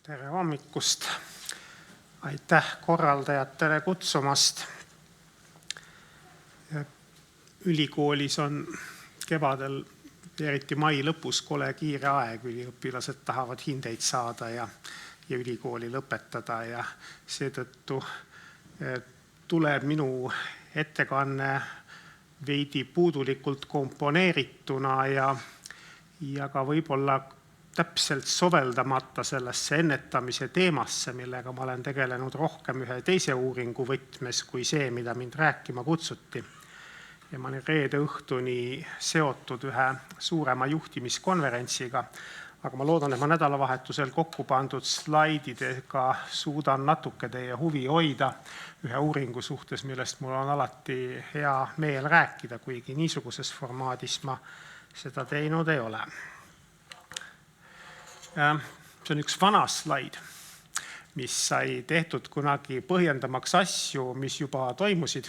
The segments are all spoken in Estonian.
Tere hommikust. Aitäh korraldajatele kutsumast. Ülikoolis on kevadel, eriti mai lõpus, kole kiire aeg. Üliõpilased tahavad hindeid saada ja ülikooli lõpetada ja seetõttu tuleb minu ettekanne veidi puudulikult komponeerituna ja ka võib-olla täpselt soveldamata sellesse ennetamise teemasse, millega ma olen tegelenud rohkem ühe teise uuringu võtmes kui see, mida mind rääkima kutsuti. Ja ma olen reede õhtuni seotud ühe suurema juhtimiskonverentsiga, aga ma loodan, et ma nädalavahetusel kokku pandud slaididega suudan natuke teie huvi hoida ühe uuringu suhtes, millest mul on alati hea meel rääkida, kuigi niisuguses formaadis ma seda teinud ei ole. See on üks vana slaid, mis sai tehtud kunagi põhjendamaks asju, mis juba toimusid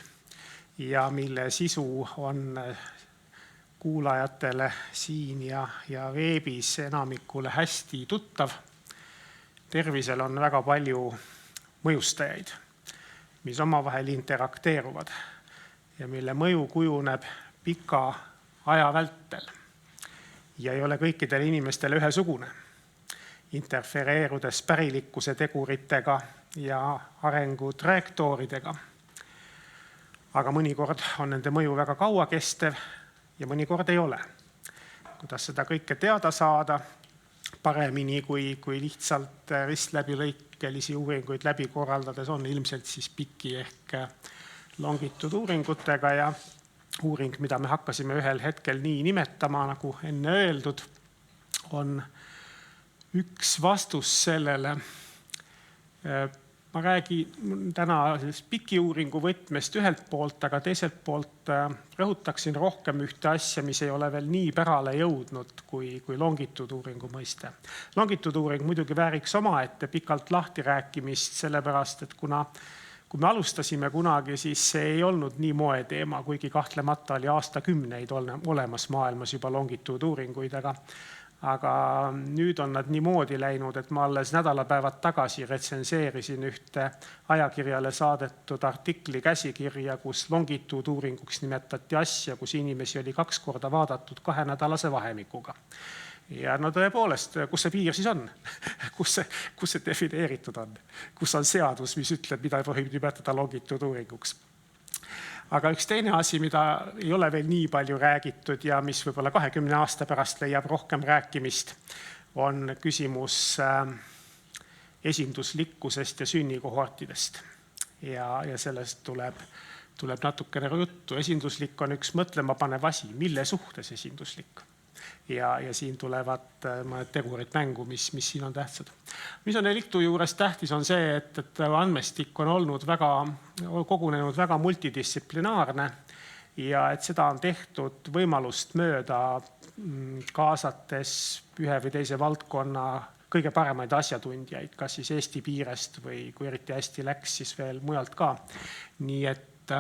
ja mille sisu on kuulajatele siin ja veebis enamikule hästi tuttav. Tervisel on väga palju mõjustajaid, mis omavahel interakteeruvad ja mille mõju kujuneb pika aja vältel ja ei ole kõikidele inimestele ühesugune, interfereerudes pärilikkuse teguritega ja arengutrajektooridega. Aga mõnikord on nende mõju väga kaua kestev ja mõnikord ei ole. Kuidas seda kõike teada saada paremini kui lihtsalt ristläbilõikelisi uuringuid läbi korraldades on ilmselt siis pikki ehk longituduuringutega ja uuring, mida me hakkasime ühel hetkel nii nimetama, nagu enne öeldud, on üks vastus sellele. Ma räägin täna piki uuringu võtmest ühelt poolt, aga teiselt poolt rõhutaksin rohkem ühte asja, mis ei ole veel nii pärale jõudnud kui longituduuringu mõiste. Longituduuring muidugi vääriks omaette pikalt lahti rääkimist, sellepärast, et kui me alustasime kunagi, siis see ei olnud nii moeteema, kuigi kahtlemata oli aastakümneid olemas maailmas juba longituduuringuid, aga nüüd on nad niimoodi läinud, et ma alles nädalapäevad tagasi retsenseerisin ühte ajakirjale saadetud artikli käsikirja, kus longituduuringuks nimetati asja, kus inimesi oli 2 korda vaadatud 2-nädalase vahemikuga. Ja no tõepoolest, kus see piir siis on? Kus see defineeritud on? Kus on seadus, mis ütleb, mida võib nimetada longituduuringuks? Aga üks teine asi, mida ei ole veel nii palju räägitud ja mis võib-olla 20 aasta pärast leiab rohkem rääkimist, on küsimus esinduslikkusest ja sünnikohortidest. Ja sellest tuleb natukene juttu. Esinduslik on üks mõtlemapanev asi, mille suhtes esinduslik. Ja siin tulevad mõned tegurid mängu, mis siin on tähtsad. Mis on Eliktu juures tähtis on see, et andmestik on kogunenud väga multidistsiplinaarne ja et seda on tehtud võimalust mööda kaasates ühe või teise valdkonna kõige paremaid asjatundjaid, kas siis Eesti piirest või kui eriti hästi läks, siis veel mujalt ka. Nii et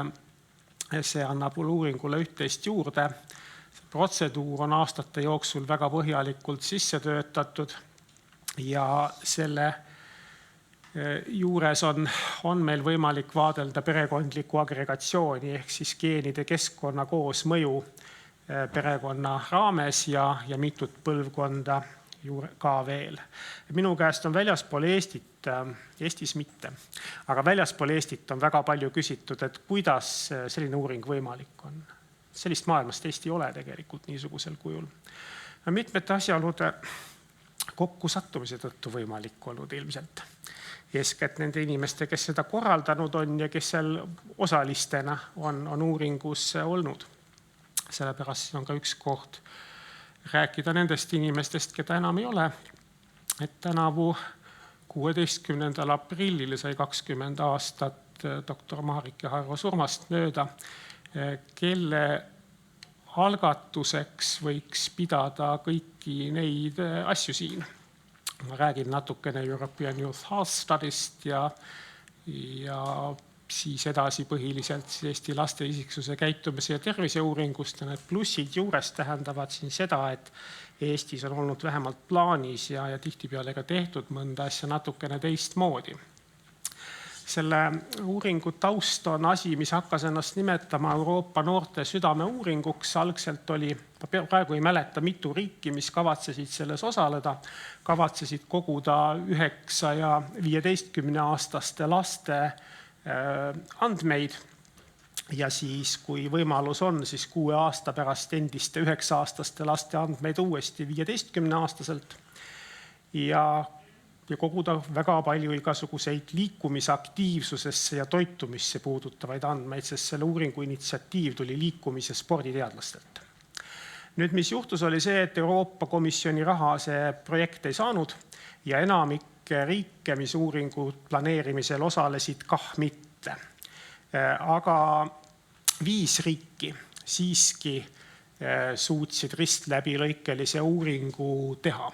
see annab uuringule üht-teist juurde. Protseduur on aastate jooksul väga põhjalikult sisse töötatud ja selle juures on meil võimalik vaadelda perekondlikku agregatsiooni ehk siis geenide keskkonna koosmõju perekonna raames ja mitut põlvkonda ka veel. Minu käest on väljaspool Eestit, Eestis mitte, aga väljaspool Eestit on väga palju küsitud, et kuidas selline uuring võimalik on. Sellist maailmast Eesti ei ole tegelikult niisugusel kujul. Mitmete asjaolude kokkusattumise tõttu võimalik olnud ilmselt. Eeskätt nende inimeste, kes seda korraldanud on ja kes seal osalistena on uuringus olnud. Sellepärast on ka üks kord rääkida nendest inimestest, keda enam ei ole. Et tänavu 16. aprillil sai 20 aastat doktor Marike Harro surmast mööda, kelle algatuseks võiks pidada kõiki neid asju siin. Ma räägin natukene European Youth Health Studyst ja siis edasi põhiliselt Eesti laste isiksuse käitumise ja terviseuuringust. Ja need plussid juures tähendavad siin seda, et Eestis on olnud vähemalt plaanis ja tihtipeale ka tehtud mõnda asja natukene teistmoodi. Selle uuringu taust on asi, mis hakkas ennast nimetama Euroopa noorte südameuuringuks. Algselt oli, praegu ei mäleta, mitu riiki, mis kavatsesid selles osaleda, kavatsesid koguda 9- ja 15-aastaste laste andmeid. Ja siis, kui võimalus on, siis 6 aasta pärast endiste 9-aastaste laste andmeid uuesti 15-aastaselt ja koguda väga palju igasuguseid liikumisaktiivsusesse ja toitumisse puudutavaid andmeid, sest selle uuringu initsiatiiv tuli liikumis- ja sporditeadlastelt. Nüüd, mis juhtus, oli see, et Euroopa Komisjoni raha see projekt ei saanud ja enamik riike, mis uuringu planeerimisel osalesid, kah mitte. Aga 5 riiki siiski suutsid ristläbilõikelise uuringu teha.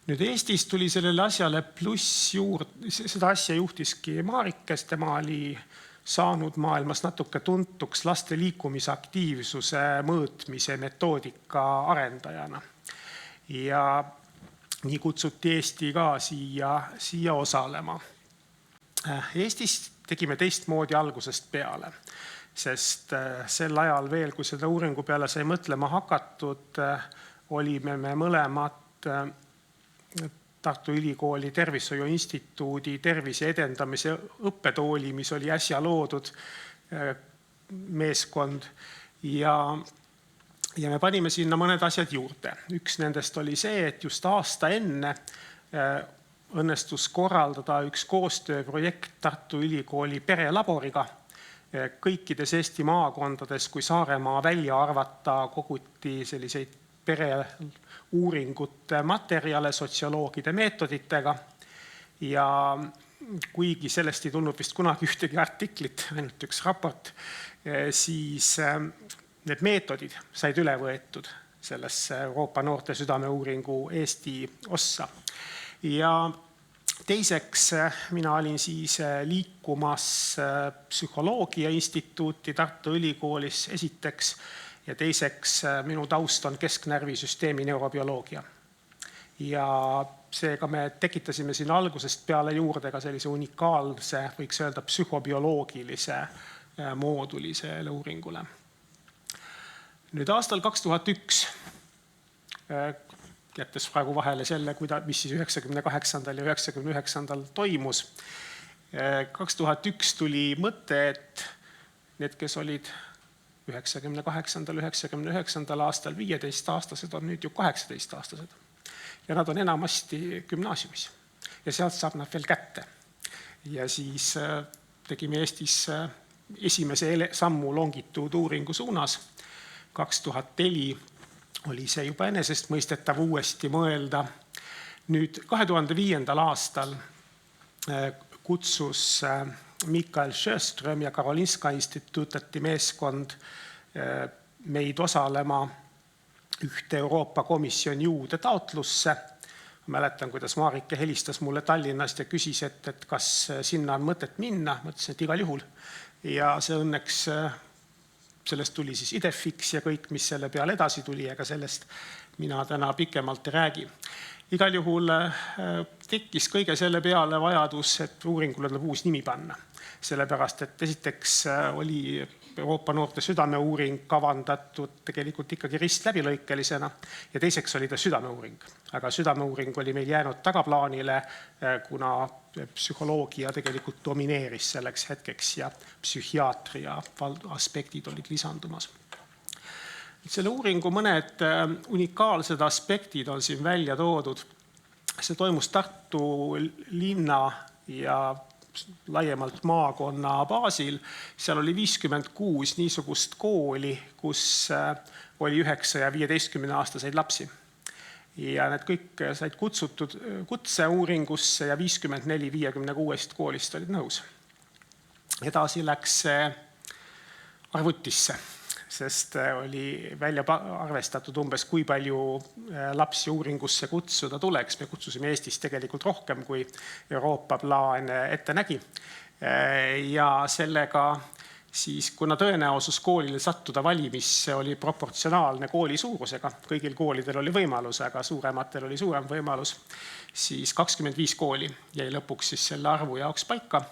Nüüd Eestis tuli sellele asjale pluss juurde, seda asja juhtiski Marikes, tema oli saanud maailmas natuke tuntuks laste liikumisaktiivsuse mõõtmise metoodika arendajana. Ja nii kutsuti Eesti ka siia osalema. Eestis tegime teistmoodi algusest peale, sest sel ajal veel, kui seda uuringu peale sai mõtlema hakatud, olime me mõlemad Tartu Ülikooli Tervishoiu Instituudi tervise edendamise õppetooli, mis oli äsja loodud meeskond ja me panime sinna mõned asjad juurde. Üks nendest oli see, et just aasta enne õnnestus korraldada üks koostööprojekt Tartu Ülikooli perelaboriga. Kõikides Eesti maakondades, kui Saaremaa välja arvata, koguti selliseid pereuuringute materjale sotsioloogide meetoditega ja kuigi sellest ei tulnud vist kunagi ühtegi artiklit, ainult üks raport, siis need meetodid said üle võetud sellesse Euroopa noorte südameuuringu Eesti ossa. Ja teiseks mina olin siis liikumas psühholoogia instituuti Tartu Ülikoolis esiteks ja teiseks minu taust on kesknärvisüsteemi neurobioloogia. Ja seega me tekitasime siin algusest peale juurde ka sellise unikaalse, võiks öelda psühhobioloogilise mooduli selle uuringule. Nüüd aastal 2001, jättes praegu vahele selle, mis siis 98. ja 99. toimus, 2001 tuli mõte, et need, kes olid 98. 99. aastal 15-aastased on nüüd ju 18-aastased. Ja nad on enamasti gümnaasiumis. Ja sealt saab nad veel kätte. Ja siis tegime Eestis esimese sammu longituuduuringu suunas. 2004 oli see juba enesestmõistetav uuesti mõelda. Nüüd 2005. aastal kutsus Mikael Sjöström ja Karolinska instituutati meeskond meid osalema ühte Euroopa Komisjoni uude taotlusse. Mäletan, kuidas Marike helistas mulle Tallinnast ja küsis, et kas sinna on mõtet minna. Ma ütlesin, et igal juhul. Ja see õnneks, sellest tuli siis IDEFIX ja kõik, mis selle peale edasi tuli, aga sellest mina täna pikemalt ei räägi. Igal juhul tekkis kõige selle peale vajadus, et uuringule tuleb uus nimi panna. Sellepärast, et esiteks oli Euroopa noorte südameuuring kavandatud tegelikult ikkagi ristläbilõikelisena ja teiseks oli ta südameuuring. Aga südameuuring oli meil jäänud tagaplaanile, kuna psühholoogia tegelikult domineeris selleks hetkeks ja psühhiaatria aspektid olid lisandumas. Selle uuringu mõned unikaalsed aspektid on siin välja toodud. See toimus Tartu linna ja laiemalt maakonna baasil. Seal oli 56 niisugust kooli, kus oli 9- ja 15-aastaseid lapsi. Ja need kõik said kutsutud kutseuuringusse ja 54 56 koolist olid nõus. Edasi läks arvutisse. sest oli välja arvestatud umbes, kui palju lapsi uuringusse kutsuda tuleks. Me kutsusime Eestis tegelikult rohkem, kui Euroopa plaan ette nägi. Ja sellega siis, kuna tõenäosus koolile sattuda valimisse oli proportsionaalne kooli suurusega, kõigil koolidel oli võimalus, aga suurematel oli suurem võimalus, siis 25 kooli jäi lõpuks siis selle arvu jaoks paika.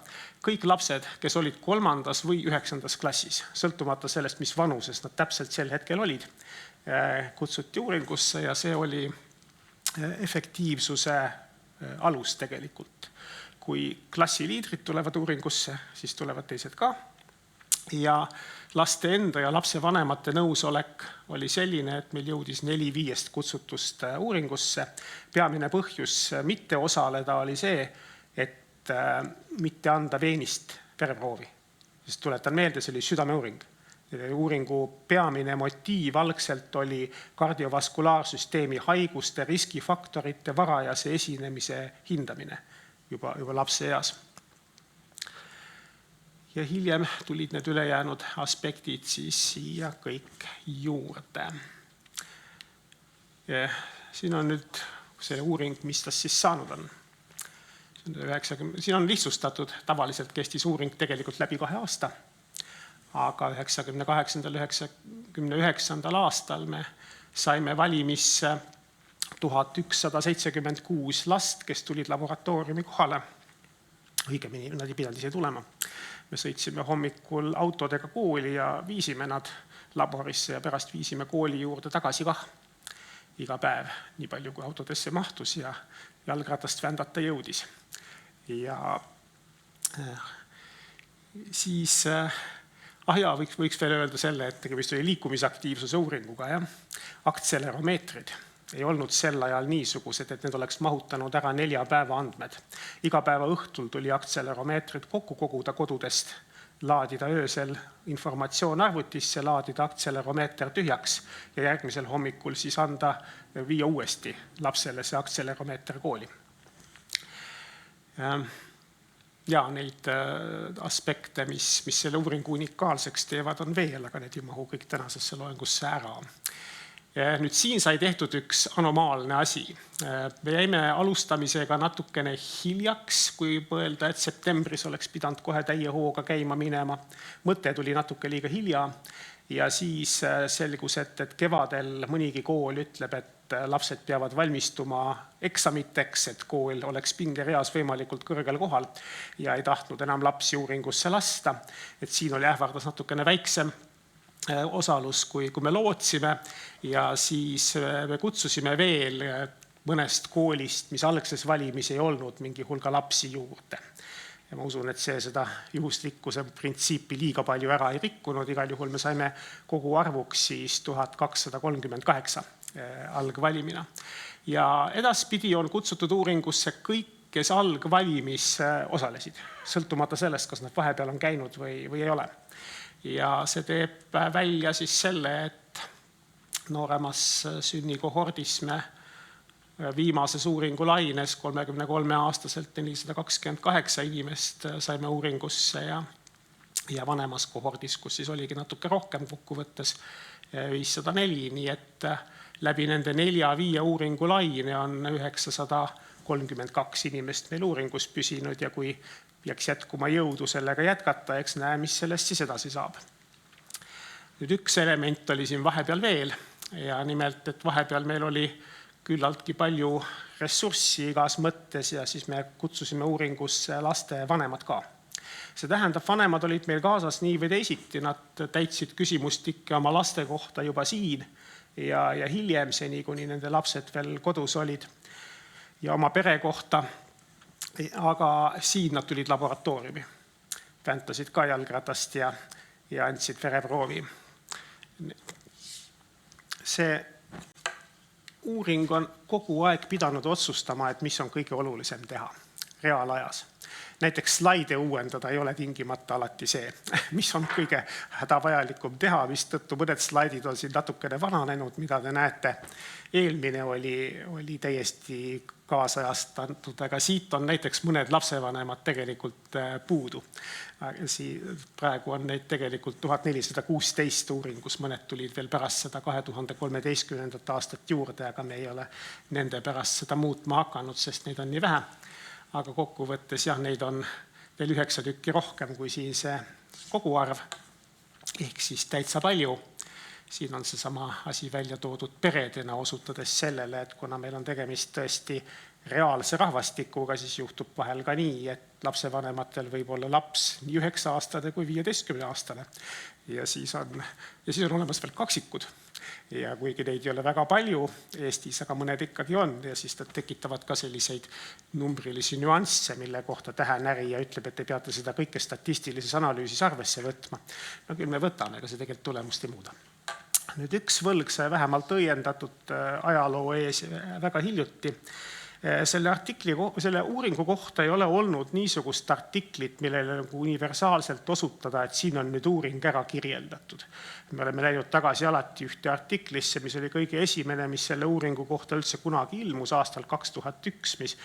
Kõik lapsed, kes olid 3. või 9. klassis, sõltumata sellest, mis vanuses nad täpselt sel hetkel olid, kutsuti uuringusse ja see oli efektiivsuse alus tegelikult. Kui klassiliidrid tulevad uuringusse, siis tulevad teised ka. Ja laste enda ja lapsevanemate nõusolek oli selline, et meil jõudis 4-5 kutsutust uuringusse. Peamine põhjus mitte osaleda oli see, et mitte anda veenist vereproovi. Sest tuletan meelde, see oli südameuuring. Uuringu peamine motiiv algselt oli kardiovaskulaarsüsteemi haiguste, riskifaktorite, varajase esinemise hindamine juba lapse eas. Ja hiljem tulid need ülejäänud aspektid siis siia kõik juurde. Ja siin on nüüd see uuring, mis tast siis saanud on. Siin on lihtsustatud, tavaliselt kestis uuring tegelikult läbi 2 aasta, aga 98-99 aastal me saime valimisse 1176 last, kes tulid laboratooriumi kohale. Õigemini, nad ei pidanud ise tulema. Me sõitsime hommikul autodega kooli ja viisime nad laborisse ja pärast viisime kooli juurde tagasi kah. Iga päev, nii palju kui autodesse mahtus ja jalgratast vändata jõudis. Ja siis, võiks veel öelda selle, et tegemist oli liikumisaktiivsuse uuringuga. Ja? Aktseleromeetrid ei olnud sel ajal niisugused, et need oleks mahutanud ära 4 päeva andmed. Iga päeva õhtul tuli aktseleromeetrid kokku koguda kodudest, laadida öösel informatsioon arvutisse, laadida aktseleromeeter tühjaks ja järgmisel hommikul siis viia uuesti lapsele see aktseleromeeter kooli. Ja neid aspekte, mis selle uuringu unikaalseks teevad, on veel, aga need ei mahu kõik tänasesse loengusse ära. Nüüd siin sai tehtud üks anomaalne asi. Me jäime alustamisega natukene hiljaks, kui mõelda, et septembris oleks pidanud kohe täie hooga käima minema. Mõte tuli natuke liiga hilja ja siis selgus, et kevadel mõnigi kool ütleb, et lapsed peavad valmistuma eksamiteks, et kool oleks pingereas võimalikult kõrgel kohal ja ei tahtnud enam lapsi uuringusse lasta. Et siin oli ähvardas natukene väiksem osalus, kui me lootsime ja siis me kutsusime veel mõnest koolist, mis algses valimis ei olnud mingi hulga lapsi juurde. Ja ma usun, et see seda juhuslikkuse printsiipi liiga palju ära ei rikkunud. Igal juhul me saime kogu arvuks siis 1238 algvalimina. Ja edaspidi on kutsutud uuringusse kõik, kes algvalimis osalesid, sõltumata sellest, kas nad vahepeal on käinud või ei ole. Ja see teeb välja siis selle, et nooremas sünnikohordis me viimases uuringu laines 33-aastaselt 428 inimest saime uuringusse ja vanemas kohordis, kus siis oligi natuke rohkem kokkuvõttes 504, nii et läbi nende 4-5 uuringu laine on 932 inimest meil uuringus püsinud ja kui peaks jätkuma jõudu sellega jätkata, eks näe, mis sellest siis edasi saab. Nüüd üks element oli siin vahepeal veel ja nimelt, et vahepeal meil oli küllaltki palju ressurssi igas mõttes ja siis me kutsusime uuringusse laste vanemad ka. See tähendab, vanemad olid meil kaasas nii või teisiti, nad täitsid küsimustikke oma laste kohta juba siin ja hiljem seni, kuni nende lapsed veel kodus olid ja oma pere kohta. Aga siin nad tulid laboratooriumi, väntasid ka jalgratast ja andsid vereproovi. See uuring on kogu aeg pidanud otsustama, et mis on kõige olulisem teha reaalajas. Näiteks slaide uuendada ei ole tingimata alati see, mis on kõige hädavajalikum teha, mistõttu mõned slaidid on siin natukene vananenud, mida te näete. Eelmine oli täiesti kaasajastatud, aga siit on näiteks mõned lapsevanemad tegelikult puudu. Praegu on neid tegelikult 1416 uuringus, mõned tulid veel pärast seda 2013. aastat juurde, aga me ei ole nende pärast seda muutma hakanud, sest neid on nii vähe. Aga kokkuvõttes jah, neid on veel 9 tükki rohkem kui siin see koguarv, ehk siis täitsa palju. Siin on seesama asi välja toodud peredena, osutades sellele, et kuna meil on tegemist tõesti reaalse rahvastikuga, siis juhtub vahel ka nii, et lapsevanematel võib olla laps nii 9-aastane kui 15-aastane. Ja siis on olemas veel kaksikud. Ja kuigi neid ei ole väga palju Eestis, aga mõned ikkagi on, ja siis nad tekitavad ka selliseid numbrilisi nüansse, mille kohta tähenärija ütleb, et te peate seda kõike statistilises analüüsis arvesse võtma. No küll me võtame, aga see tegelikult tulemust ei muuda. Nüüd üks võlg sai vähemalt õiendatud ajaloo ees väga hiljuti. Selle uuringu kohta ei ole olnud niisugust artiklit, millele universaalselt osutada, et siin on nüüd uuring ära kirjeldatud. Me oleme läinud tagasi alati ühte artiklisse, mis oli kõige esimene, mis selle uuringu kohta üldse kunagi ilmus aastal 2001, mis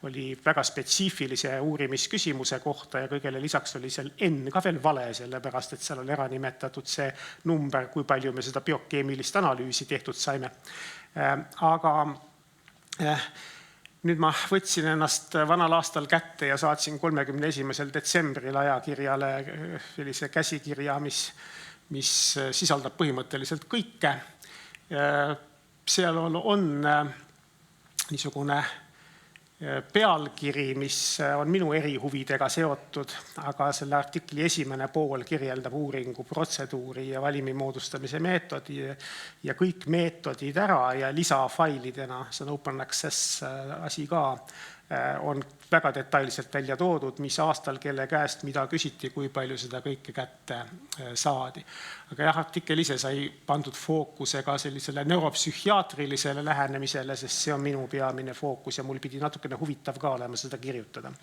oli väga spetsiifilise uurimisküsimuse kohta ja kõigele lisaks oli seal N ka veel vale, sellepärast et seal oli ära nimetatud see number, kui palju me seda biokeemilist analüüsi tehtud saime. Aga nüüd ma võtsin ennast vanal aastal kätte ja saatsin 31. detsembril ajakirjale sellise käsikirja, mis sisaldab põhimõtteliselt kõike. Seal on niisugune pealkiri, mis on minu erihuvidega seotud, aga selle artikli esimene pool kirjeldab uuringu protseduuri ja valimi moodustamise meetodi ja kõik meetodid ära ja lisafailidena, see on open access asi ka, on väga detailselt välja toodud, mis aastal kelle käest mida küsiti, kui palju seda kõike kätte saadi. Aga jah, artikkel ise sai pandud fookusega sellisele neuropsühhiaatrilisele lähenemisele, sest see on minu peamine fookus ja mul pidi natukene huvitav ka olema seda kirjutada.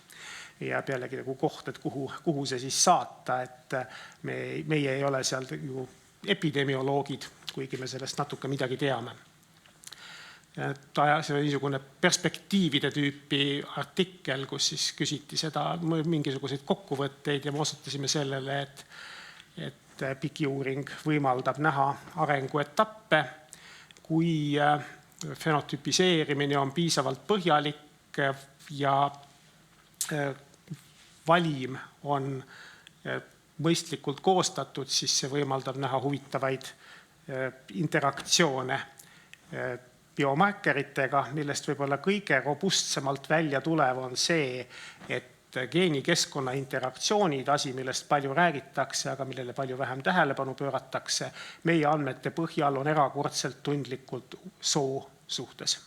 Ja pealegi koht, et kuhu see siis saata, et meie ei ole seal ju epidemioloogid, kuigi me sellest natuke midagi teame. See oli niisugune perspektiivide tüüpi artikkel, kus siis küsiti seda mingisuguseid kokkuvõtteid ja me osutasime sellele, et pikiuuring võimaldab näha arenguetappe, kui fenotüpiseerimine on piisavalt põhjalik ja valim on mõistlikult koostatud, siis see võimaldab näha huvitavaid interaktsioone biomarkeritega, millest võib-olla kõige robustsemalt välja tulev on see, et geenikeskkonna interaktsioonid, asi, millest palju räägitakse, aga millele palju vähem tähelepanu pööratakse, meie andmete põhjal on erakordselt tundlikult soo suhtes.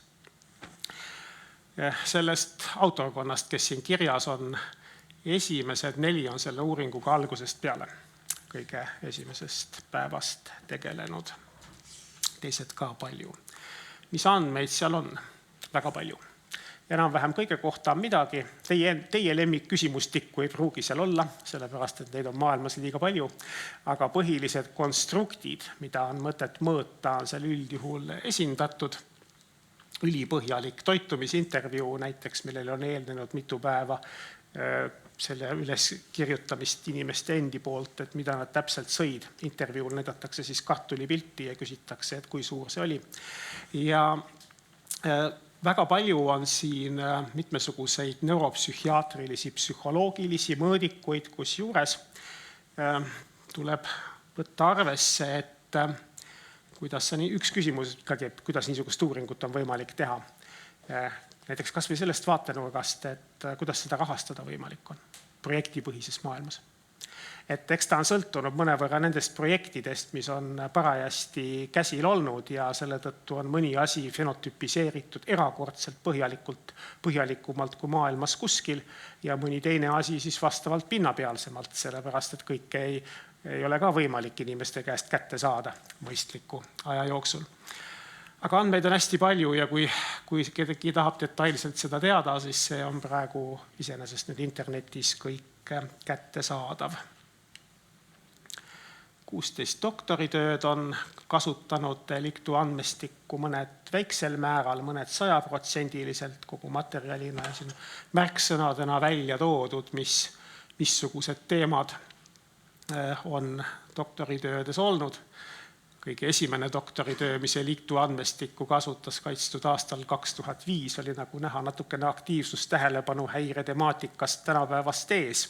Sellest autorkonnast, kes siin kirjas on, esimesed 4 on selle uuringuga algusest peale, kõige esimesest päevast tegelenud, teised ka palju. Mis andmeid seal on? Väga palju. Enam-vähem kõige kohta on midagi. Teie lemmikküsimustikku ei pruugi seal olla, sellepärast, et neid on maailmas liiga palju. Aga põhilised konstruktid, mida on mõtet mõõta, on seal üldjuhul esindatud. Ülipõhjalik toitumisintervjuu näiteks, millele on eelnenud mitu päeva selle üles kirjutamist inimeste endi poolt, et mida nad täpselt sõid. Intervjuul näidatakse siis kartulipilti ja küsitakse, et kui suur see oli. Ja väga palju on siin mitmesuguseid neuropsühhiaatrilisi, psühholoogilisi mõõdikuid, kus juures tuleb võtta arvesse, et kuidas see üks küsimus ikkagi, kuidas niisugust uuringut on võimalik teha. Näiteks kas või sellest vaatenurgast, et kuidas seda rahastada võimalik on projektipõhises maailmas. Et eks ta on sõltunud mõnevõrra nendest projektidest, mis on parajasti käsil olnud ja selle tõttu on mõni asi fenotüpiseeritud erakordselt põhjalikumalt kui maailmas kuskil ja mõni teine asi siis vastavalt pinnapealsemalt, sellepärast et kõike ei ole ka võimalik inimeste käest kätte saada mõistliku aja jooksul. Aga andmeid on hästi palju ja kui kedagi tahab detailselt seda teada, siis see on praegu iseenesest nüüd internetis kõik kätte saadav. 16 doktoritööd on kasutanud Liktu andmestikku, mõned väiksel määral, mõned 100%, kogu materjalina ja siin märksõnadena välja toodud, missugused teemad on doktoritöödes olnud. Kõige esimene doktoritöö, mis Liktu andmestikku kasutas, kaitstud aastal 2005, oli nagu näha natukene aktiivsus tähelepanu häire temaatikast tänapäevast ees.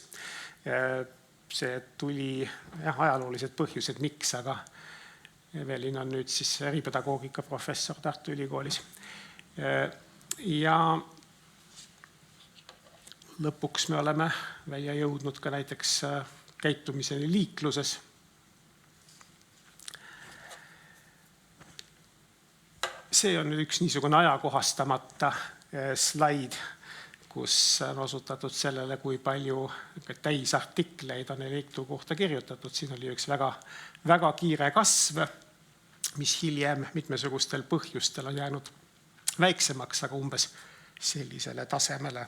See tuli ajaloolised põhjused, miks, aga Evelin on nüüd siis eripedagoogika professor Tartu Ülikoolis. Ja lõpuks me oleme välja jõudnud ka näiteks käitumiseni liikluses. See on nüüd üks niisugune ajakohastamata slaid, kus on osutatud sellele, kui palju täisartikleid on Liktu kohta kirjutatud. Siin oli üks väga kiire kasv, mis hiljem mitmesugustel põhjustel on jäänud väiksemaks, aga umbes sellisele tasemele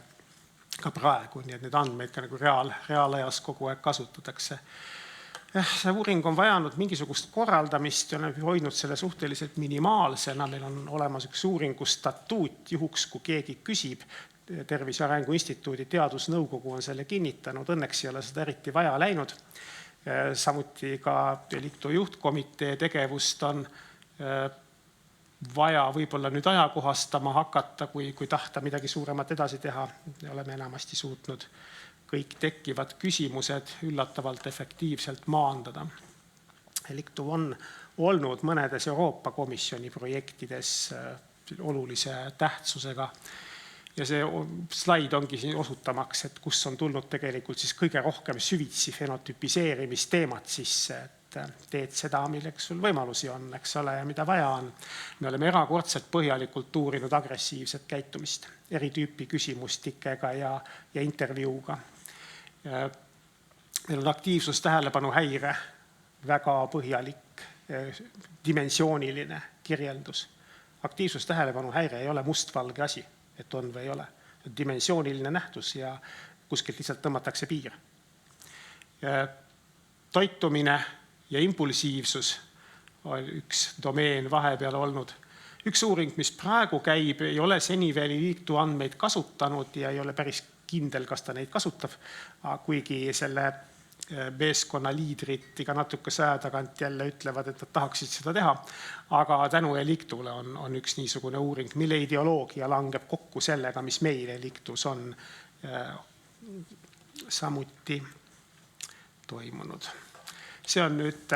ka praegu. Nii et need andmeid ka nagu reaalajas kogu aeg kasutatakse. See uuring on vajanud mingisugust korraldamist ja on hoidnud selle suhteliselt minimaalsena. Meil on olemas üks uuringu statuut, juhuks kui keegi küsib. Tervise Arengu Instituudi teadusnõukogu on selle kinnitanud. Õnneks ei ole seda eriti vaja läinud. Samuti ka Liktu juhtkomitee tegevust on vaja võib-olla nüüd ajakohastama hakata, kui tahta midagi suuremat edasi teha. Me oleme enamasti suutnud kõik tekkivad küsimused üllatavalt efektiivselt maandada. Liktu on olnud mõnedes Euroopa Komisjoni projektides olulise tähtsusega. Ja see slaid ongi siin osutamaks, et kus on tulnud tegelikult siis kõige rohkem süvitsi fenotüpiseerimisteemat sisse, et teed seda, milleks sul võimalusi on, eks ole, ja mida vaja on. Me oleme erakordselt põhjalikult uurinud agressiivset käitumist, eri tüüpi küsimustikega ja intervjuuga. Meil on aktiivsus tähelepanu häire, väga põhjalik dimensiooniline kirjeldus. Aktiivsus tähelepanu häire ei ole mustvalge asi, et on või ei ole. Dimensiooniline nähtus ja kuskilt lihtsalt tõmmatakse piir. Toitumine ja impulsiivsus on üks domeen vahepeal olnud. Üks uuring, mis praegu käib, ei ole seni veel Liktu andmeid kasutanud ja ei ole päris kindel, kas ta neid kasutab, kuigi selle meeskonna liidrid iga natuke aja tagant jälle ütlevad, et nad tahaksid seda teha. Aga tänu Liktule on üks niisugune uuring, mille ideoloogia langeb kokku sellega, mis meil Liktus on samuti toimunud. See on nüüd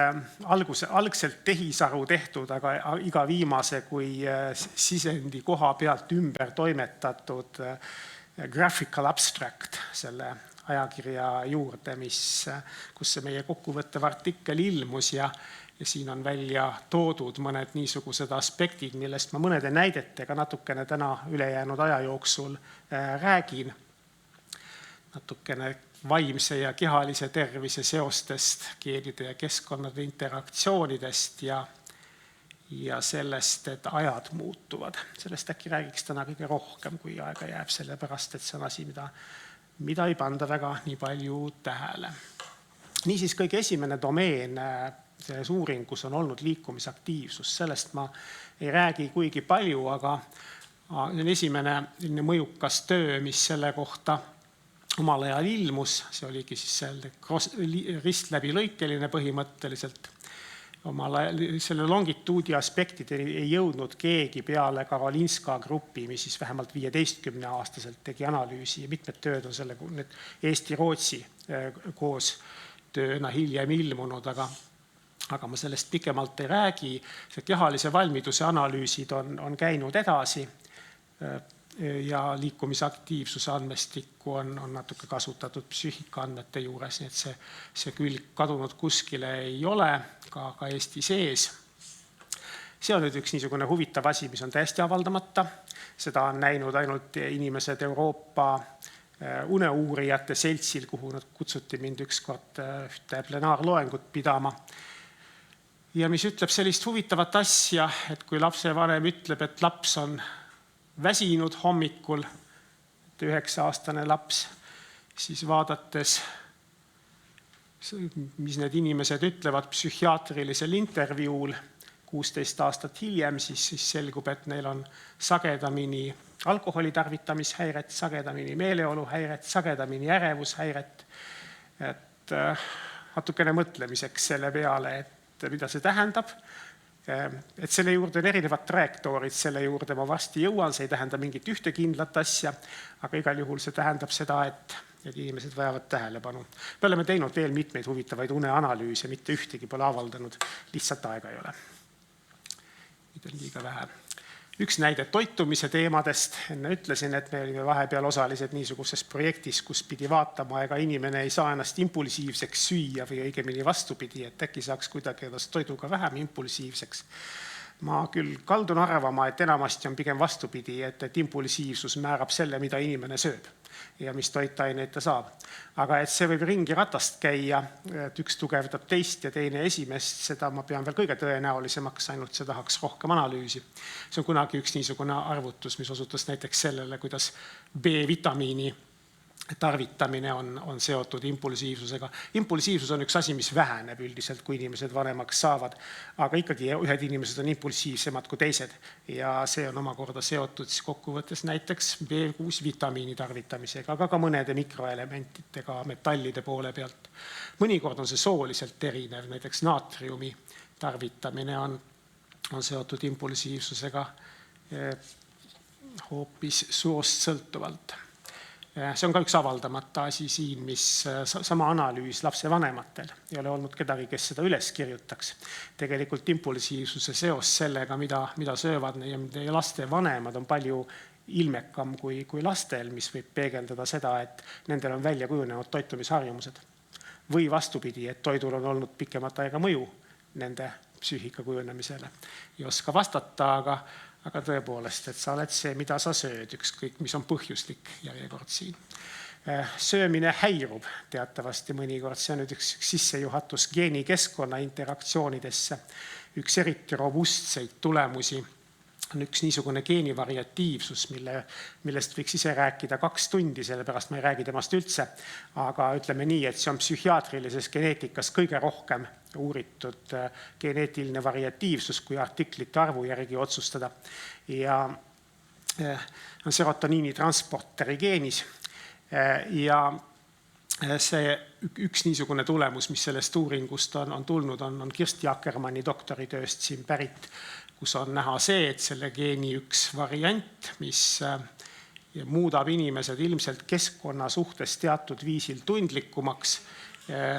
algselt tehisaru tehtud, aga iga viimase kui sisendi koha pealt ümber toimetatud graphical abstract selle ajakirja juurde, kus see meie kokkuvõttev artikkel ilmus ja siin on välja toodud mõned niisugused aspektid, millest ma mõnede näidetega natukene täna ülejäänud aja jooksul räägin. Natukene vaimse ja kehalise tervise seostest, geenide ja keskkonnade interaktsioonidest ja sellest, et ajad muutuvad. Sellest äkki räägiks täna kõige rohkem, kui aega jääb, sellepärast, et see on asi, mida ei panda väga nii palju tähele. Niisiis kõige esimene domeen selles uuringus on olnud liikumisaktiivsus. Sellest ma ei räägi kuigi palju, aga see on esimene mõjukas töö, mis selle kohta omal ajal ilmus. See oligi siis ristläbilõikeline põhimõtteliselt. Selle longituudi aspektideni ei jõudnud keegi peale Karolinska grupi, mis siis vähemalt 15-aastaselt tegi analüüsi ja mitmed tööd on selle Eesti-Rootsi koos tööna hiljem ilmunud, aga ma sellest pikemalt ei räägi. See kehalise valmiduse analüüsid on käinud edasi ja liikumisaktiivsuse andmestikku on natuke kasutatud psüühikaandmete juures, nii et see külg kadunud kuskile ei ole, ka Eesti sees. See on nüüd üks niisugune huvitav asi, mis on täiesti avaldamata. Seda on näinud ainult inimesed Euroopa uneuurijate seltsil, kuhu nad kutsuti mind ükskord ühte plenaarloengut pidama. Ja mis ütleb sellist huvitavat asja, et kui lapsevanem ütleb, et laps on väsinud hommikul, 9-aastane laps, siis vaadates mis need inimesed ütlevad psühhiaatrilisel intervjuul 16 aastat hiljem, siis selgub, et neil on sagedamini alkoholi tarvitamishäiret, sagedamini meeleoluhäiret, sagedamini ärevushäiret. Et natukene mõtlemiseks selle peale, et mida see tähendab. Et selle juurde on erinevad trajektoorid, selle juurde ma varsti jõuan, see ei tähenda mingit ühte kindlat asja, aga igal juhul see tähendab seda, et inimesed vajavad tähelepanu. Me oleme teinud veel mitmeid huvitavaid uneanalüüse, mitte ühtegi pole avaldanud, lihtsalt aega ei ole. Nüüd on liiga vähe. Üks näide toitumise teemadest. Enne ütlesin, et me olime vahepeal osalised niisuguses projektis, kus pidi vaatama, ega inimene ei saa ennast impulsiivseks süüa või õigemini vastupidi, et äkki saaks kuidagi ennast toiduga vähem impulsiivseks. Ma küll kaldun arvama, et enamasti on pigem vastupidi, et impulsiivsus määrab selle, mida inimene sööb ja mis toitaineid ta saab. Aga et see võib ringi ratast käia, et üks tugevdab teist ja teine esimest, seda ma pean veel kõige tõenäolisemaks, ainult see tahaks rohkem analüüsi. See on kunagi üks niisugune arvutus, mis osutas näiteks sellele, kuidas B-vitamiini tarvitamine on seotud impulsiivsusega. Impulsiivsus on üks asi, mis väheneb üldiselt, kui inimesed vanemaks saavad, aga ikkagi ühed inimesed on impulsiivsemad kui teised ja see on omakorda seotud kokkuvõttes näiteks B6 vitamiini tarvitamisega, aga ka mõnede mikroelementidega metallide poole pealt. Mõnikord on see sooliselt erinev, näiteks naatriumi tarvitamine on seotud impulsiivsusega hoopis soost sõltuvalt. See on ka üks avaldamata asi siin, mis sama analüüs lapse vanematel. Ei ole olnud kedagi, kes seda üles kirjutaks. Tegelikult impulsiivsuse seos sellega, mida söövad ja laste vanemad on palju ilmekam kui lastel, mis võib peegeldada seda, et nendel on välja kujunenud toitumisharjumused. Või vastupidi, et toidul on olnud pikemat aega mõju nende psüühika kujunemisele. Ei oska vastata, aga tõepoolest, et sa oled see, mida sa sööd, ükskõik, mis on põhjuslik järjekord siin. Söömine häirub teatavasti mõnikord, see on nüüd üks sissejuhatus geenikeskkonna interaktsioonidesse. Üks eriti robustseid tulemusi on üks niisugune geenivariatiivsus, millest võiks ise rääkida 2 tundi, sellepärast ma ei räägi temast üldse, aga ütleme nii, et see on psühhiaatrilises geneetikas kõige rohkem uuritud geneetiline variatiivsus, kui artiklite arvu järgi otsustada. Ja on serotoniini transporteri geenis ja see üks niisugune tulemus, mis sellest uuringust on tulnud, on Kirsti Akkermanni doktoritööst siin pärit, kus on näha see, et selle geeni üks variant, mis muudab inimesed ilmselt keskkonna suhtes teatud viisil tundlikumaks,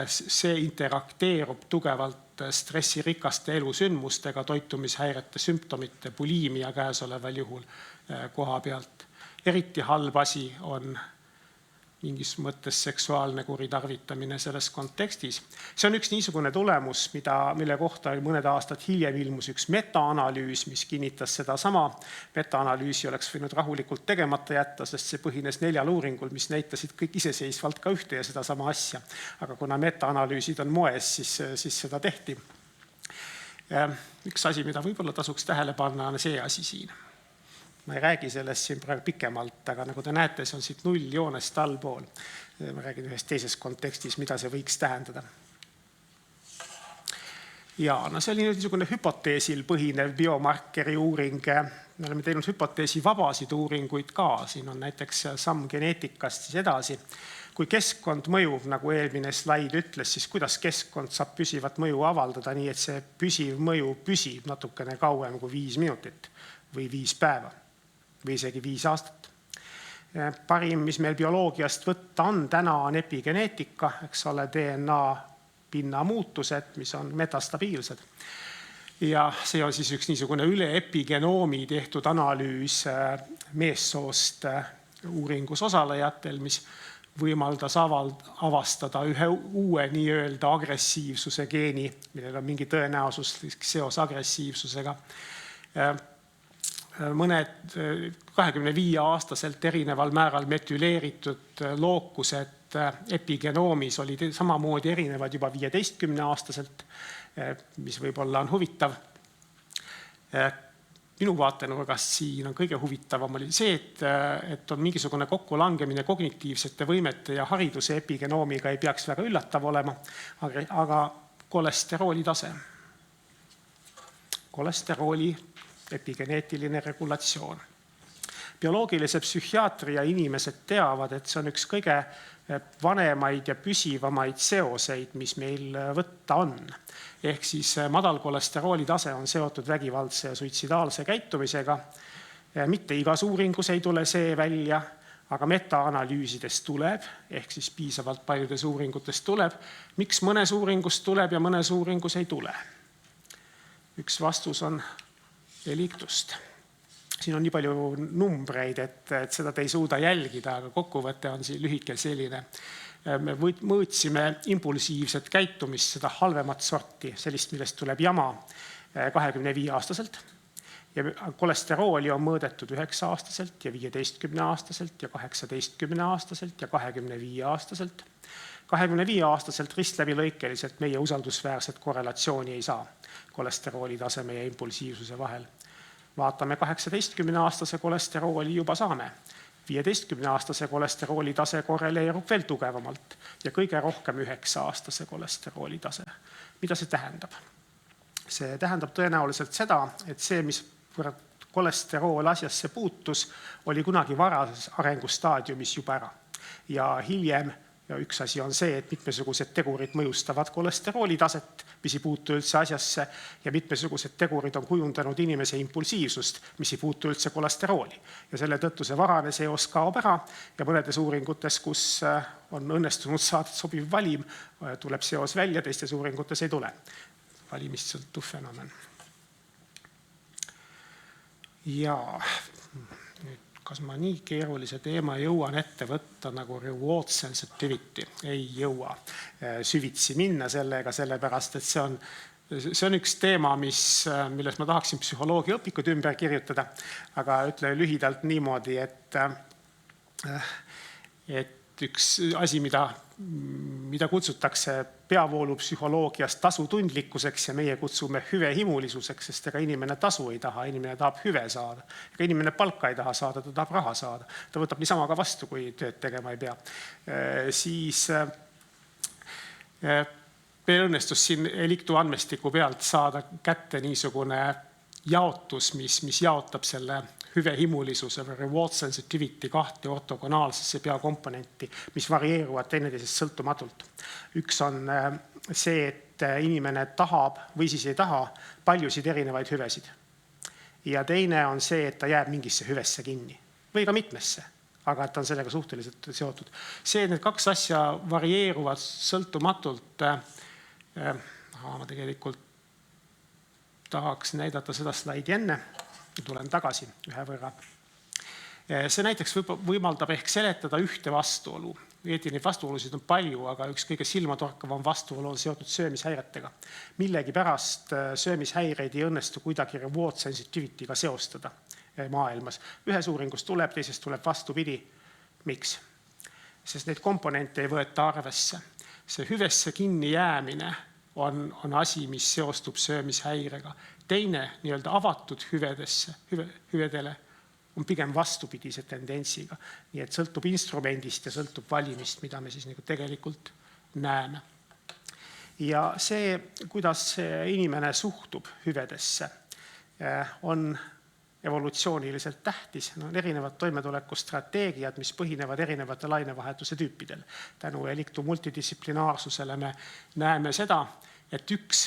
see interakteerub tugevalt stressirikaste elusündmustega, toitumishäirete sümptomite, bulimia käesoleval juhul koha pealt. Eriti halb asi on mingis mõttes seksuaalne kuritarvitamine selles kontekstis. See on üks niisugune tulemus, mille kohta mõned aastad hiljem ilmus üks metaanalüüs, mis kinnitas seda sama. Metaanalüüsi oleks võinud rahulikult tegemata jätta, sest see põhines 4 uuringul, mis näitasid kõik iseseisvalt ka ühte ja seda sama asja. Aga kuna metaanalüüsid on moes, siis seda tehti. Üks asi, mida võib-olla tasuks tähele panna, on see asi siin. Ma ei räägi sellest siin praegu pikemalt, aga nagu te näete, see on siit 0 joonest allpool. Ma räägin ühes teises kontekstis, mida see võiks tähendada. Ja, see oli niisugune hüpoteesil põhinev biomarkeri uuring. Me oleme teinud hüpoteesi vabasid uuringuid ka. Siin on näiteks samm geneetikast siis edasi. Kui keskkond mõjub, nagu eelmine slaid ütles, siis kuidas keskkond saab püsivat mõju avaldada, nii et see püsiv mõju püsib natukene kauem kui 5 minutit või 5 päeva. Või isegi 5 aastat. Parim, mis meil bioloogiast võtta on täna, on epigeneetika, eks ole, DNA pinna muutused, mis on metastabiilsed. Ja see on siis üks niisugune üle epigenoomi tehtud analüüs meessoost uuringus osalejatel, mis võimaldas avastada ühe uue nii-öelda agressiivsuse geeni, millel on mingi tõenäosus seos agressiivsusega. Mõned 25-aastaselt erineval määral metüleeritud lookused epigenoomis olid samamoodi erinevad juba 15-aastaselt, mis võib-olla on huvitav. minu vaatenurgast siin on kõige huvitavam oli see, et on mingisugune kokkulangemine kognitiivsete võimete ja hariduse epigenoomiga ei peaks väga üllatav olema, aga kolesterooli tase. Kolesterooli epigeneetiline regulatsioon. Bioloogilise psühhiaatria inimesed teavad, et see on üks kõige vanemaid ja püsivamaid seoseid, mis meil võtta on. Ehk siis madal kolesterooli tase on seotud vägivaldse ja suitsidaalse käitumisega. Mitte igas uuringus ei tule see välja, aga metaanalüüsides tuleb, ehk siis piisavalt paljudes uuringutes tuleb. Miks mõnes uuringus tuleb ja mõnes uuringus ei tule? Üks vastus on eliktust. Siin on nii palju numbreid, et seda te ei suuda jälgida, aga kokkuvõte on siin lühike selline. Me mõõtsime impulsiivset käitumist, seda halvemat sorti, sellist, millest tuleb jama 25-aastaselt. Ja kolesterooli on mõõdetud 9-aastaselt ja 15-aastaselt ja 18-aastaselt ja 25-aastaselt. 25-aastaselt ristläbi lõikeliselt meie usaldusväärset korrelatsiooni ei saa kolesterooli taseme ja impulsiivsuse vahel. Vaatame 18-aastase kolesterooli juba saame. 15-aastase kolesterooli tase korreleerub veel tugevamalt ja kõige rohkem 9-aastase kolesterooli tase. Mida see tähendab? See tähendab tõenäoliselt seda, et see, mis kolesterool asjasse puutus, oli kunagi varases arengustaadiumis juba ära. Ja hiljem, ja üks asi on see, et mitmesugused tegurid mõjustavad kolesterooli taset, mis ei puutu üldse asjasse, ja mitmesugused tegurid on kujundanud inimese impulsiivsust, mis ei puutu üldse kolesterooli. Ja selle tõttu see varane seos kaob ära ja mõnedes uuringutes, kus on õnnestunud saada sobiv valim, tuleb seos välja, teistes uuringutes ei tule. Valimist sõltuv fenomen. Ja nüüd, kas ma nii keerulise teema jõuan ette võtta nagu reward sensitivity? Ei jõua süvitsi minna sellega, sellepärast, et see on üks teema, milles ma tahaksin psühholoogia õpikud ümber kirjutada, aga ütle lühidalt niimoodi, et üks asi, mida kutsutakse peavoolupsühholoogias tasutundlikkuseks ja meie kutsume hüvehimulisuseks, sest ega inimene tasu ei taha, inimene tahab hüve saada. Ega inimene palka ei taha saada, ta tahab raha saada. Ta võtab niisama ka vastu, kui tööd tegema ei pea. Siis meil õnnestus siin eliktu andmestiku pealt saada kätte niisugune jaotus, mis jaotab selle hüvehimulisuse või reward sensitivity kahte ortogonaalsesse peakomponenti, mis varieeruvad teineteisest sõltumatult. Üks on see, et inimene tahab või siis ei taha paljusid erinevaid hüvesid. Ja teine on see, et ta jääb mingisse hüvesse kinni või ka mitmesse, aga et ta on sellega suhteliselt seotud. See, et need kaks asja varieeruvad sõltumatult, ma tegelikult tahaks näidata seda slaidi enne, tulen tagasi ühe võrra. See näiteks võimaldab ehk seletada ühte vastuolu. Neid vastuolusid on palju, aga üks kõige silmatorkavam vastuolu on seotud söömishäiretega. Millegi pärast söömishäireid ei õnnestu kuidagi reward sensitivity'ga seostada maailmas. Ühes uuringus tuleb, teises tuleb vastupidi. Miks? Sest neid komponente ei võeta arvesse. See hüvesse kinni jäämine on asi, mis seostub söömishäirega. Teine nii-öelda avatud hüvedele on pigem vastupidise tendentsiga. Nii et sõltub instrumendist ja sõltub valimist, mida me siis tegelikult näeme. Ja see, kuidas inimene suhtub hüvedesse, on evolutsiooniliselt tähtis. On erinevad toimetulekustrateegiad, mis põhinevad erinevate lainevahetuse tüüpidel. Tänu eliktu multidistsiplinaarsusele me näeme seda, et üks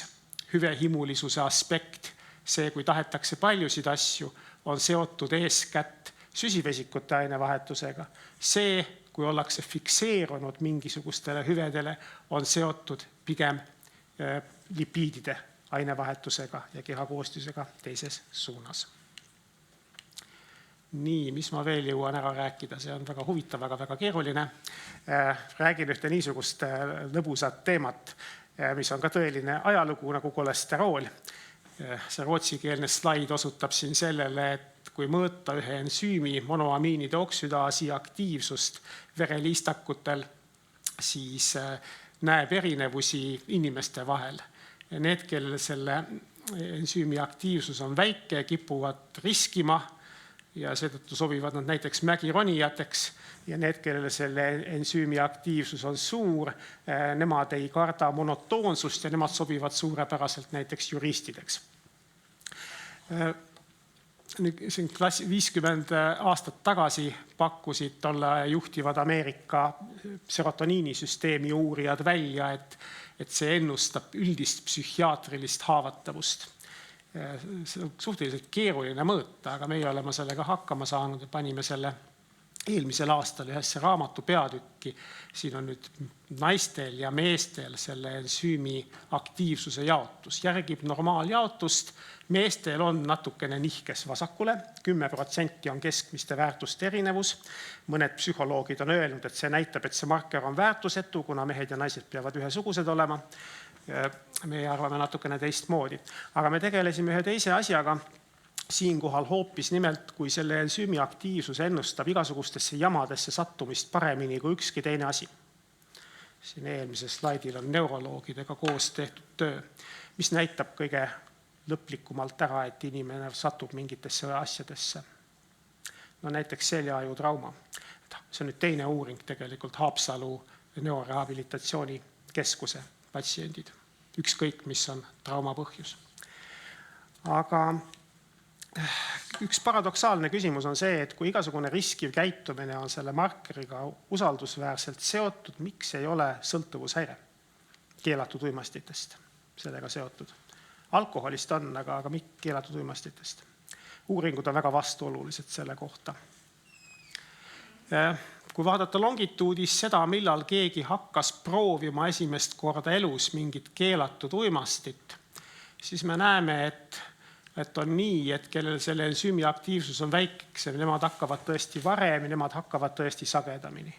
hüvehimulisuse aspekt, see, kui tahetakse paljusid asju, on seotud eeskätt süsivesikute ainevahetusega. See, kui ollakse fikseerunud mingisugustele hüvedele, on seotud pigem lipiidide ainevahetusega ja kehakoostisega teises suunas. Nii, mis ma veel jõuan ära rääkida, see on väga huvitav, väga keeruline. Räägin ühte niisugust lõbusat teemat, mis on ka tõeline ajalugu nagu kolesterool. See rootsikeelne slaid osutab siin sellele, et kui mõõta ühe ensüümi monoamiinide oksüdaasi aktiivsust vereliistakutel, siis näeb erinevusi inimeste vahel. Need, kellel selle ensüümi aktiivsus on väike, kipuvad riskima ja seetõttu sobivad nad näiteks mägironijateks ja need, kellele selle ensüümi aktiivsus on suur, nemad ei karda monotoonsust ja nemad sobivad suurepäraselt näiteks juristideks. Nüüd 50 aastat tagasi pakkusid tolle juhtivad Ameerika serotoniinisüsteemi uurijad välja, et see ennustab üldist psühhiaatrilist haavatavust. See on suhteliselt keeruline mõõta, aga meie oleme sellega hakkama saanud ja panime selle eelmisel aastal ühesse raamatu peatükki. Siin on nüüd naistel ja meestel selle ensüümi aktiivsuse jaotus. Järgib normaaljaotust. Meestel on natukene nihkes vasakule. 10% on keskmiste väärtuste erinevus. Mõned psühholoogid on öelnud, et see näitab, et see marker on väärtusetu, kuna mehed ja naised peavad ühesugused olema. Me arvame natukene teistmoodi. Aga me tegelesime ühe teise asjaga. Siinkohal hoopis nimelt, kui selle ensüümi aktiivsus ennustab igasugustesse jamadesse sattumist paremini kui ükski teine asi. Siin eelmisel slaidil on neuroloogidega koos tehtud töö, mis näitab kõige lõplikumalt ära, et inimene satub mingitesse asjadesse. No näiteks seljaaju trauma. See on nüüd teine uuring tegelikult Haapsalu neurorehabilitatsiooni keskuse patsiendid. Ükskõik, mis on trauma põhjus. Aga üks paradoksaalne küsimus on see, et kui igasugune riskiv käitumine on selle markeriga usaldusväärselt seotud, miks ei ole sõltuvushäire keelatud uimastitest sellega seotud? Alkoholist on, aga miks keelatud uimastitest? Uuringud on väga vastuolulised selle kohta. Kui vaadata longituudis seda, millal keegi hakkas proovima esimest korda elus mingit keelatud uimastit, siis me näeme, et on nii, et kellel selle ensüümi aktiivsus on väikesem, nemad hakkavad tõesti varem ja nemad hakkavad tõesti sagedamini.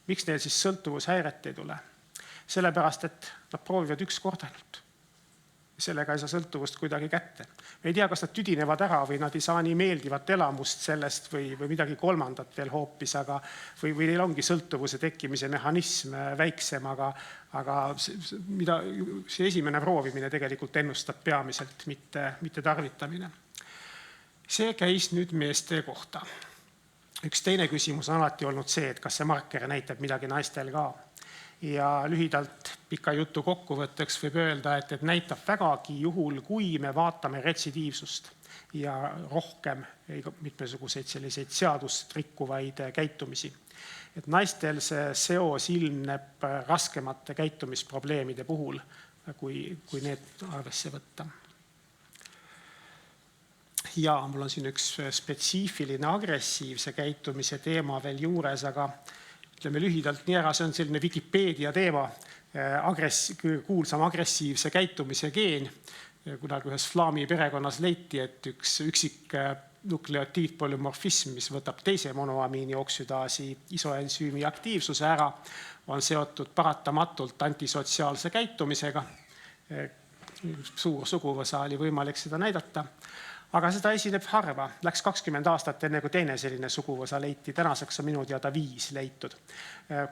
Miks neil siis sõltuvushäiret ei tule? Sellepärast, et nad proovivad üks kord ainult. Sellega ei saa sõltuvust kuidagi kätte. Me ei tea, kas nad tüdinevad ära või nad ei saa nii meeldivat elamust sellest või midagi kolmandat veel hoopis, või neil ongi sõltuvuse tekkimise mehhanism väiksem, aga see esimene proovimine tegelikult ennustab peamiselt, mitte tarvitamine. See käis nüüd meeste kohta. Üks teine küsimus on alati olnud see, et kas see marker näitab midagi naistel ka. Ja lühidalt pika jutu kokkuvõtteks võib öelda, et näitab vägagi juhul, kui me vaatame retsidiivsust ja rohkem mitmesuguseid selliseid seadust rikkuvaid käitumisi. Et naistel see seos ilmneb raskemate käitumisprobleemide puhul, kui need arvesse võtta. Ja mul on siin üks spetsiifiline agressiivse käitumise teema veel juures, aga ütleme lühidalt nii ära, see on selline Wikipedia teema, kuulsam agressiivse käitumise geen. Kunagi ühes flaami perekonnas leiti, et üks üksik nukleotiidpolümorfism, mis võtab teise monoamiinioksüdaasi isoensüümi aktiivsuse ära, on seotud paratamatult antisotsiaalse käitumisega. Suur suguvõsa oli võimalik seda näidata. Aga seda esineb harva. Läks 20 aastat enne, kui teine selline suguvõsa leiti. Tänaseks on minu teada 5 leitud.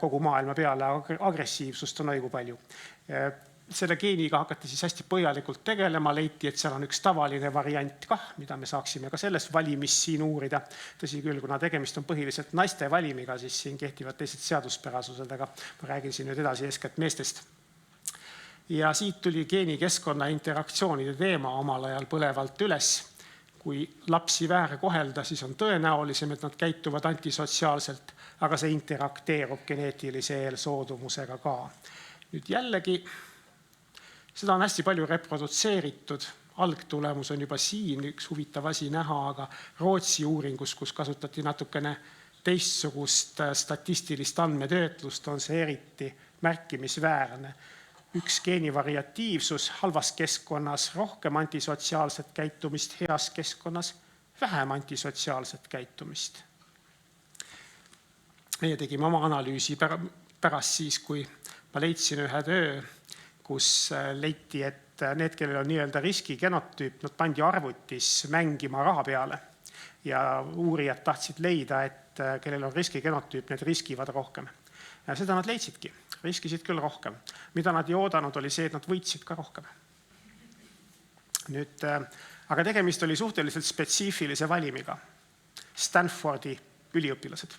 Kogu maailma peale agressiivsust on õigu palju. Selle geeniga hakati siis hästi põhjalikult tegelema. Leiti, et seal on üks tavaline variant kah, mida me saaksime ka selles valimis siin uurida. Tõsi küll, kuna tegemist on põhiliselt naiste valimiga, siis siin kehtivad teised seaduspärasused, aga ma räägin siin nüüd edasi eeskätt meestest. Ja siit tuli geenikeskkonna interaktsioonide teema omal ajal põlevalt üles. Kui lapsi väär kohelda, siis on tõenäolisem, et nad käituvad antisotsiaalselt, aga see interakteerub geneetilise eelsoodumusega ka. Nüüd jällegi, seda on hästi palju reprodutseeritud. Algtulemus on juba siin, üks huvitav asi näha, aga Rootsi uuringus, kus kasutati natukene teistsugust statistilist andmetöötlust, on see eriti märkimisväärne. Üks geenivariatiivsus, halvas keskkonnas rohkem antisotsiaalset käitumist, heas keskkonnas vähem antisotsiaalset käitumist. Meie tegime oma analüüsi pärast siis, kui ma leidsin ühe töö, kus leiti, et need, kellel on nii-öelda riskigenotüüp, nad pandi arvutis mängima raha peale. Ja uurijad tahtsid leida, et kellel on riskigenotüüp, need riskivad rohkem. Ja seda nad leidsidki, riskisid küll rohkem. Mida nad ei oodanud, oli see, et nad võitsid ka rohkem. Nüüd, aga tegemist oli suhteliselt spetsiifilise valimiga. Stanfordi üliõpilased.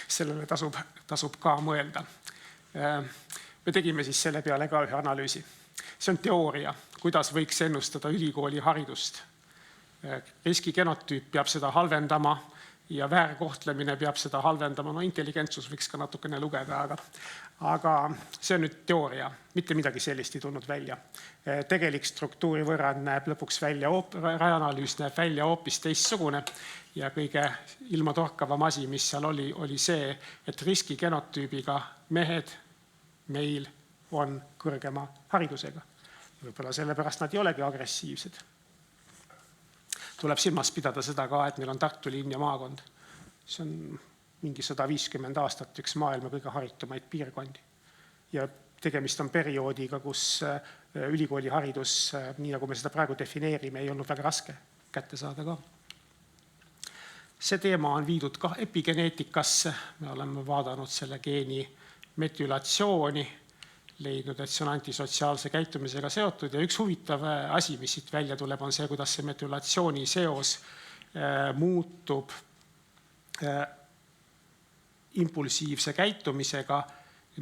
Sellele tasub ka mõelda. Me tegime siis selle peale ka ühe analüüsi. See on teooria, kuidas võiks ennustada ülikooli haridust. Riskigenotüüp peab seda halvendama ja väärkohtlemine peab seda halvendama. No intelligentsus võiks ka natukene lugeda, aga see on nüüd teooria. Mitte midagi sellist ei tulnud välja. Tegelik struktuuri võrrand näeb lõpuks välja, rajanalüüs näeb välja hoopis teistsugune ja kõige ilmatorkavam asi, mis seal oli see, et riskigenotüübiga mehed meil on kõrgema haridusega. Võib-olla sellepärast nad ei olegi agressiivsed. Tuleb silmas pidada seda ka, et meil on Tartu linn ja maakond. See on mingi 150 aastat üks maailma kõige haritumaid piirkondi. Ja tegemist on perioodiga, kus ülikooli haridus, nii nagu me seda praegu defineerime, ei olnud väga raske kätte saada ka. See teema on viidud ka epigeneetikasse. Me oleme vaadanud selle geeni metülatsiooni, leidnud, et see on antisotsiaalse käitumisega seotud ja üks huvitav asi, mis siit välja tuleb, on see, kuidas see metülatsiooni seos muutub impulsiivse käitumisega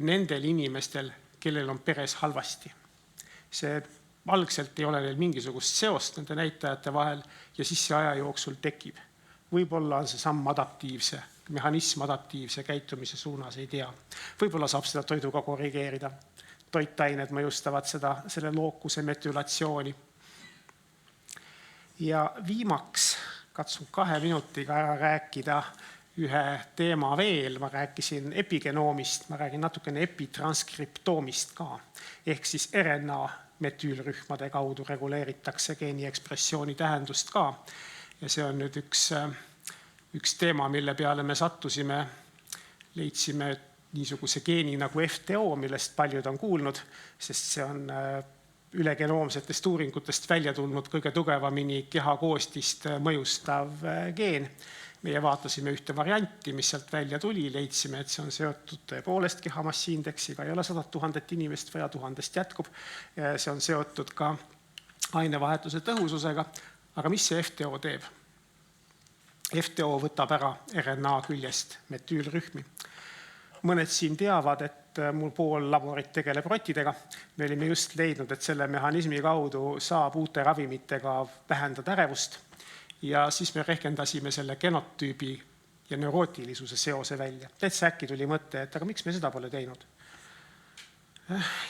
nendel inimestel, kellel on peres halvasti. See algselt ei ole neil mingisugust seost nende näitajate vahel ja siis see aja jooksul tekib. Võib-olla on see samm adaptiivse, mehhanism adaptiivse käitumise suunas, ei tea. Võib-olla saab seda toiduga korrigeerida. Toitained mõjustavad selle lookuse metülatsiooni. Ja viimaks katsun 2 minutiga ära rääkida ühe teema veel. Ma rääkisin epigenoomist, ma räägin natukene epitransskriptoomist ka. Ehk siis RNA metüülrühmade kaudu reguleeritakse geeni ekspressiooni tähendust ka. Ja see on nüüd üks teema, mille peale me sattusime, leidsime niisuguse geeni nagu FTO, millest paljud on kuulnud, sest see on ülegenoomsetest uuringutest välja tulnud kõige tugevamini kehakoostist mõjustav geen. Meie vaatasime ühte varianti, mis sealt välja tuli, leidsime, et see on seotud tõepoolest kehamassiindeksiga, ei ole 100 000 inimest vaja 1000 jätkub. See on seotud ka ainevahetuse tõhususega. Aga mis see FTO teeb? FTO võtab ära RNA küljest metüülrühmi. Mõned siin teavad, et mul pool laborit tegeleb rottidega. Me olime just leidnud, et selle mehhanismi kaudu saab uute ravimitega vähendada ärevust. Ja siis me rehkendasime selle genotüübi ja neurootilisuse seose välja. Täitsa äkki tuli mõte, et aga miks me seda pole teinud?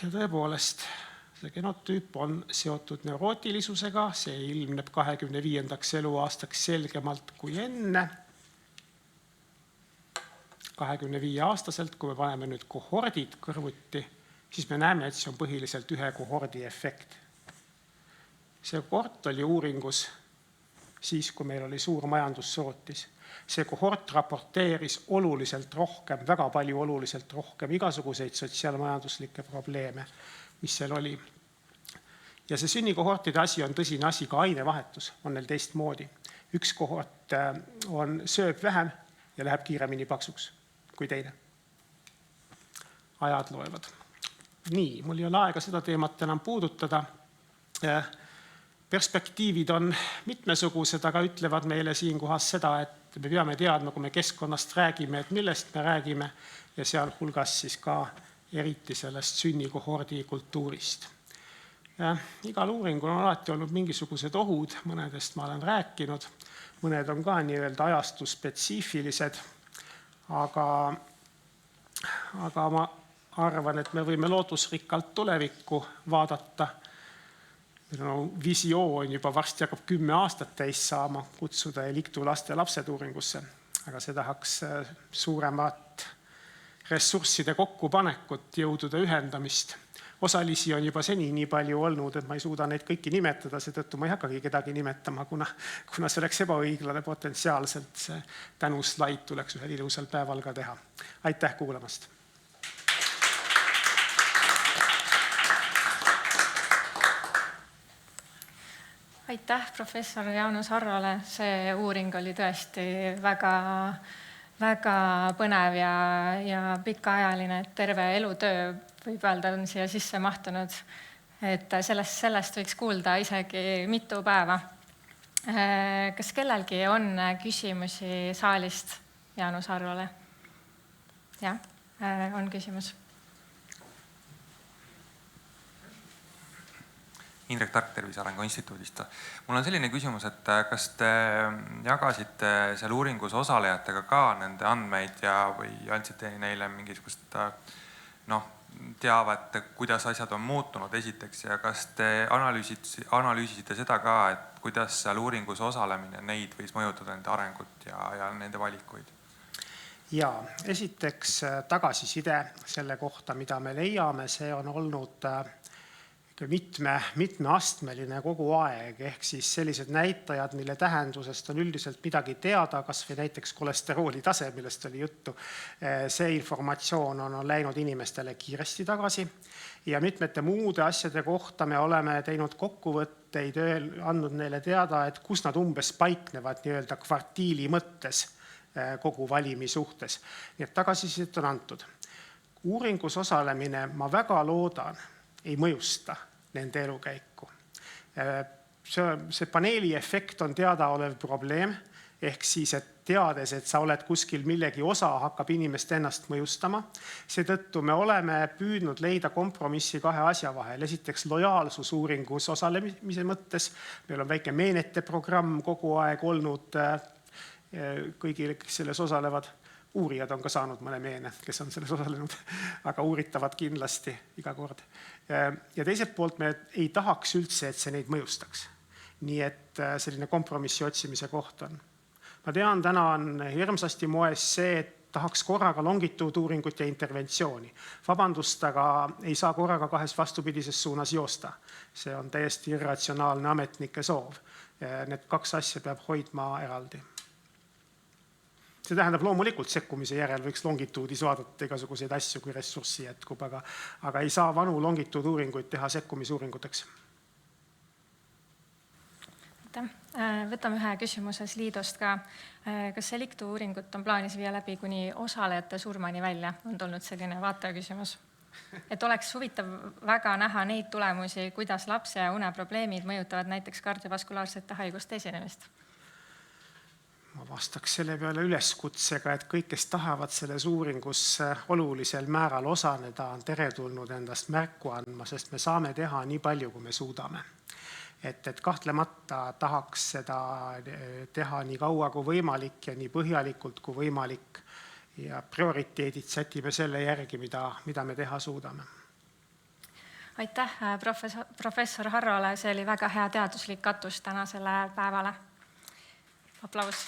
Ja tõepoolest, see genotüüp on seotud neurootilisusega, see ilmneb 25. eluaastaks selgemalt kui enne. 25-aastaselt, kui me paneme nüüd kohordid kõrvuti, siis me näeme, et see on põhiliselt ühe kohordi efekt. See kohort oli uuringus siis, kui meil oli suur majandussootis. See kohort raporteeris oluliselt rohkem, väga palju oluliselt rohkem igasuguseid sotsiaalmajanduslikke probleeme, mis seal oli. Ja see sünnikohortide asi on tõsine asi, ka ainevahetus on neil teistmoodi. Üks kohort sööb vähem ja läheb kiiremini paksuks kui teine. Ajad loevad. Nii, mul ei ole aega seda teemat enam puudutada. Perspektiivid on mitmesugused, aga ütlevad meile siin kohas seda, et me peame teadma, kui me keskkonnast räägime, et millest me räägime ja seal hulgas siis ka eriti sellest sünnikohordi kultuurist. Igal uuringul on alati olnud mingisugused ohud, mõnedest ma olen rääkinud, mõned on ka nii-öelda ajastusspetsiifilised, aga ma arvan, et me võime lootusrikkalt tulevikku vaadata. Meil on visioon juba varsti hakkab 10 aastat täis saama kutsuda Eliktu laste lapsed uuringusse, aga see tahaks suuremat ressursside kokkupanekut, jõudude ühendamist. Osalisi on juba seni nii palju olnud, et ma ei suuda neid kõiki nimetada, seetõttu ma ei hakkagi kedagi nimetama, kuna see oleks ebaõiglane potentsiaalselt. See tänuslaid tuleks ühel ilusal päeval ka teha. Aitäh kuulamast! Aitäh professor Jaanus Harrole. See uuring oli tõesti väga põnev ja pikaajaline, terve elutöö võib öelda on siia sisse mahtunud. et sellest võiks kuulda isegi mitu päeva. Kas kellelgi on küsimusi saalist Jaanus Harrole? Jah, on küsimus. Indrek Tark Tervise Arengu Instituudist. Mul on selline küsimus, et kas te jagasite seal uuringus osalejatega ka nende andmeid või andsite neile mingisugust teavet, kuidas asjad on muutunud esiteks ja kas te analüüsisite seda ka, et kuidas seal uuringus osalemine neid võis mõjutada nende arengut ja nende valikuid? Ja esiteks tagasiside selle kohta, mida me leiame, see on olnud mitmeastmeline kogu aeg, ehk siis sellised näitajad, mille tähendusest on üldiselt midagi teada, kas või näiteks kolesterooli tase, millest oli juttu. See informatsioon on läinud inimestele kiiresti tagasi ja mitmete muude asjade kohta me oleme teinud kokkuvõtteid, andnud neile teada, et kus nad umbes paiknevad nii-öelda kvartiili mõttes kogu valimi suhtes. Nii et tagasisidet on antud. Uuringus osalemine, ma väga loodan, ei mõjusta nende elukäiku. See paneeli efekt on teadaolev probleem, ehk siis, et teades, et sa oled kuskil millegi osa, hakkab inimest ennast mõjustama. Seetõttu me oleme püüdnud leida kompromissi kahe asja vahel. Esiteks lojaalsusuuringus osalemise mõttes. Meil on väike meenete programm kogu aeg olnud kõigile, kes selles osalevad. Uurijad on ka saanud mõne meene, kes on selles osalenud, aga uuritavad kindlasti iga kord. Ja teiselt poolt me ei tahaks üldse, et see neid mõjustaks. Nii et selline kompromissi otsimise koht on. Ma tean, täna on hirmsasti moes see, et tahaks korraga longituuduuringut ja interventsiooni. Vabandust, aga ei saa korraga kahes vastupidises suunas joosta. See on täiesti irratsionaalne ametnike soov. Need kaks asja peab hoidma eraldi. See tähendab loomulikult sekkumise järel võiks longituudis vaadata igasuguseid asju, kui ressurssi jätkub, aga ei saa vanu longituuduuringuid teha sekkumisuuringuteks. Võtame ühe küsimuses Liidust ka. Kas Seliktu uuringut on plaanis viia läbi kuni osalejate surmani välja? On tulnud selline vaataja küsimus. Et oleks huvitav väga näha neid tulemusi, kuidas lapse ja uneprobleemid mõjutavad näiteks kardiovaskulaarsete haiguste esinemist. Ma vastaks selle peale üleskutsega, et kõik, kes tahavad selles uuringus olulisel määral osaneda, on teretulnud endast märku andma, sest me saame teha nii palju, kui me suudame. Et kahtlemata tahaks seda teha nii kaua kui võimalik ja nii põhjalikult kui võimalik ja prioriteedid sätime selle järgi, mida me teha suudame. Aitäh professor Harrole, see oli väga hea teaduslik katus tänasele päevale. Aplaus.